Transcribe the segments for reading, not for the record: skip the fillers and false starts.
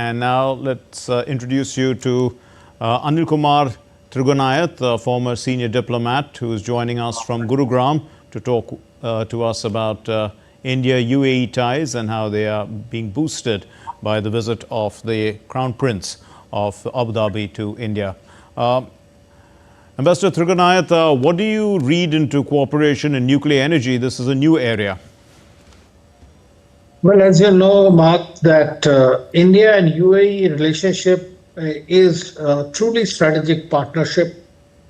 And now let's introduce you to Anil Kumar Trigunayat, a former senior diplomat who is joining us from Gurugram to talk to us about India-UAE ties and how they are being boosted by the visit of the Crown Prince of Abu Dhabi to India. Ambassador Trigunayat, what do you read into cooperation in nuclear energy? This is a new area. Well, as you know, Mark, that India and UAE relationship is a truly strategic partnership.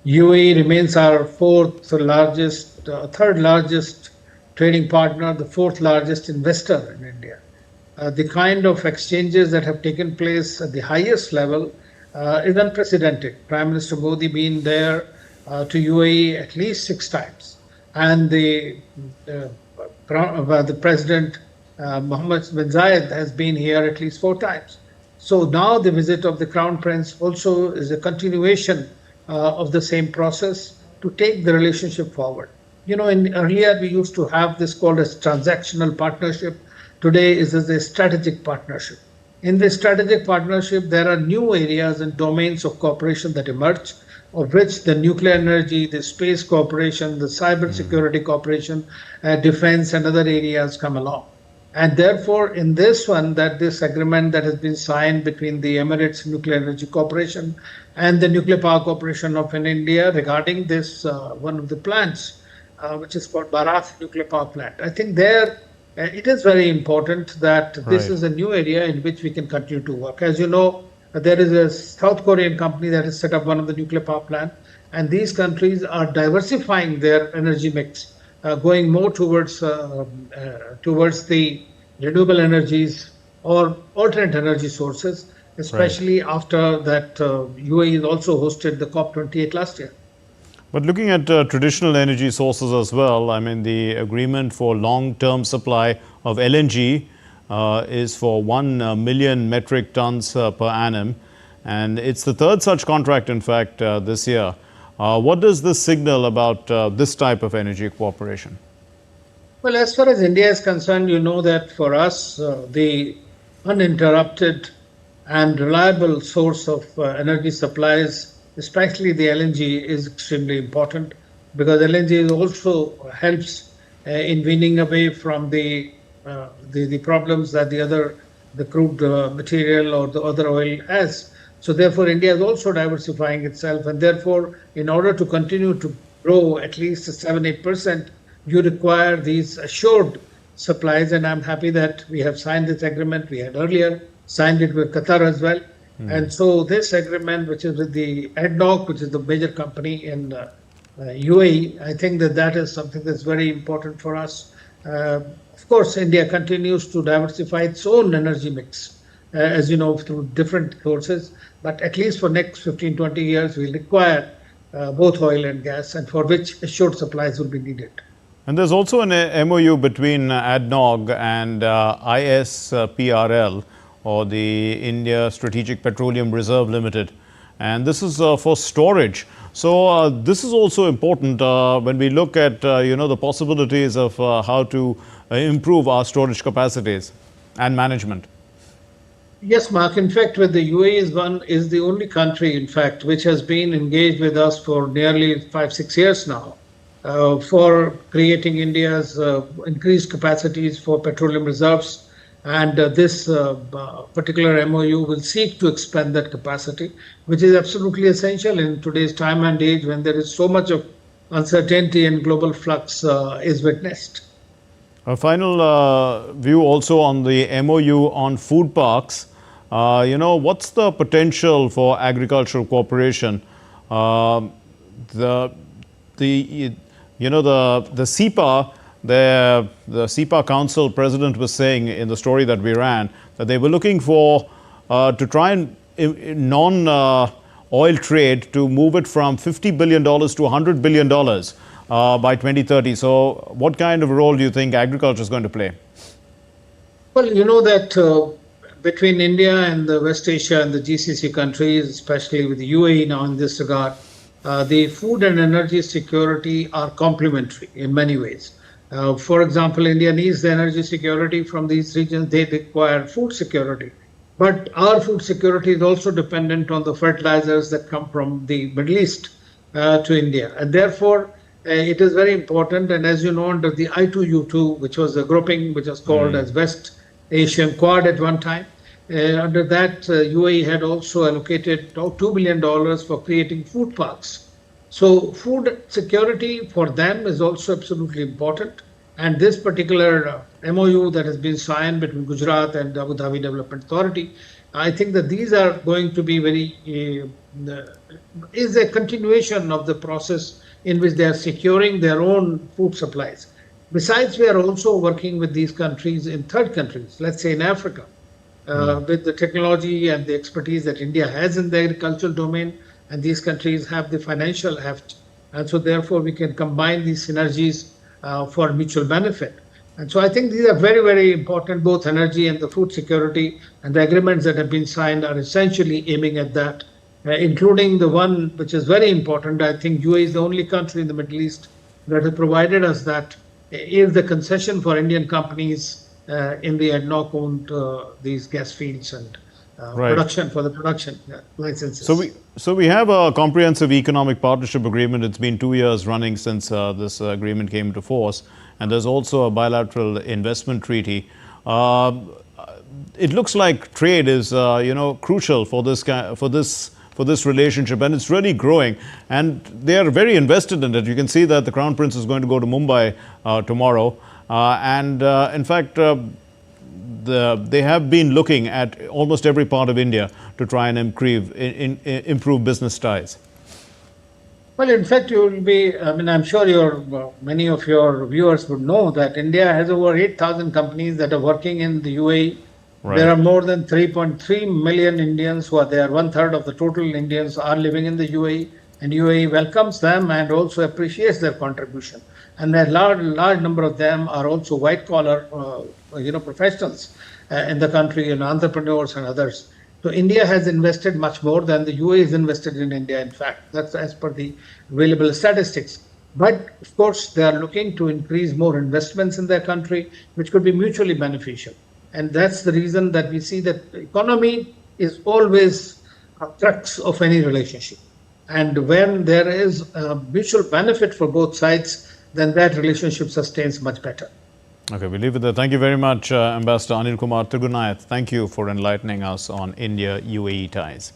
UAE remains our third largest trading partner, the fourth largest investor in India. The kind of exchanges that have taken place at the highest level is unprecedented. Prime Minister Modi been there to UAE at least 6 times, and the President Mohammed bin Zayed has been here at least 4 times. So now the visit of the Crown Prince also is a continuation of the same process to take the relationship forward. You know, earlier we used to have this called as transactional partnership. Today is a strategic partnership. In this strategic partnership, there are new areas and domains of cooperation that emerge, of which the nuclear energy, the space cooperation, the cyber security cooperation, defense and other areas come along. And therefore, in this one, this agreement that has been signed between the Emirates Nuclear Energy Corporation and the Nuclear Power Corporation of India regarding this one of the plants, which is called Bharat Nuclear Power Plant. I think it is very important that this is a new area in which we can continue to work. As you know, there is a South Korean company that has set up one of the nuclear power plants, and these countries are diversifying their energy mix, going more towards the renewable energies or alternate energy sources, especially after that UAE has also hosted the COP28 last year. But looking at traditional energy sources as well, I mean, the agreement for long-term supply of LNG is for 1 million metric tons per annum. And it's the third such contract, in fact, this year. What does this signal about this type of energy cooperation? Well, as far as India is concerned, you know that for us, the uninterrupted and reliable source of energy supplies, especially the LNG, is extremely important, because LNG also helps in weaning away from the problems that the crude material or the other oil has. So therefore, India is also diversifying itself, and therefore, in order to continue to grow at least 7-8%, you require these assured supplies. And I'm happy that we have signed this agreement. We had earlier signed it with Qatar as well. And so this agreement, which is with the ADNOC, which is the major company in UAE, I think that is something that's very important for us. Of course, India continues to diversify its own energy mix, as you know, through different sources. But at least for next 15-20 years, we'll require both oil and gas, and for which assured supplies will be needed. And there's also an MOU between ADNOC and ISPRL, or the India Strategic Petroleum Reserve Limited. And this is for storage. So this is also important when we look at, the possibilities of how to improve our storage capacities and management. Yes, Mark. In fact, with the UAE is the only country, in fact, which has been engaged with us for nearly 5-6 years now for creating India's increased capacities for petroleum reserves. And this particular MOU will seek to expand that capacity, which is absolutely essential in today's time and age when there is so much of uncertainty and global flux is witnessed. A final view also on the MOU on food parks. What's the potential for agricultural cooperation? The CEPA, the CEPA Council president was saying in the story that we ran that they were looking for to try and non-oil trade to move it from $50 billion to $100 billion by 2030. So what kind of role do you think agriculture is going to play? Well, you know that between India and the West Asia and the GCC countries, especially with the UAE now in this regard, the food and energy security are complementary in many ways. For example, India needs the energy security from these regions. They require food security. But our food security is also dependent on the fertilizers that come from the Middle East to India. And therefore, it is very important. And as you know, under the I2U2, which was a grouping which was called as West Asian Quad at one time, under that, UAE had also allocated $2 billion for creating food parks. So food security for them is also absolutely important. And this particular MoU that has been signed between Gujarat and Abu Dhabi Development Authority, I think that these are going to be is a continuation of the process in which they are securing their own food supplies. Besides, we are also working with these countries in third countries, let's say in Africa, with the technology and the expertise that India has in the agricultural domain, and these countries have the financial heft. And so therefore we can combine these synergies for mutual benefit. And so I think these are very, very important, both energy and the food security, and the agreements that have been signed are essentially aiming at that, including the one which is very important. I think UAE is the only country in the Middle East that has provided us that is the concession for Indian companies in the ADNOC owned these gas fields and production licenses. So we have a comprehensive economic partnership agreement. It's been 2 years running since this agreement came into force, and there's also a bilateral investment treaty. It looks like trade is crucial for this relationship, and it's really growing, and they are very invested in it. You can see that the Crown Prince is going to go to Mumbai tomorrow, and in fact they have been looking at almost every part of India to try and improve business ties. Well, in fact, you will be, I'm sure many of your viewers would know that India has over 8,000 companies that are working in the UAE. Right. There are more than 3.3 million Indians who are there. 1/3 of the total Indians are living in the UAE, and UAE welcomes them and also appreciates their contribution. And a large number of them are also white-collar, professionals in the country, and entrepreneurs and others. So India has invested much more than the UAE is invested in India. In fact, that's as per the available statistics. But of course, they are looking to increase more investments in their country, which could be mutually beneficial. And that's the reason that we see that economy is always a crux of any relationship. And when there is a mutual benefit for both sides, then that relationship sustains much better. Okay, we'll leave it there. Thank you very much, Ambassador Anil Kumar Trigunayat. Thank you for enlightening us on India-UAE ties.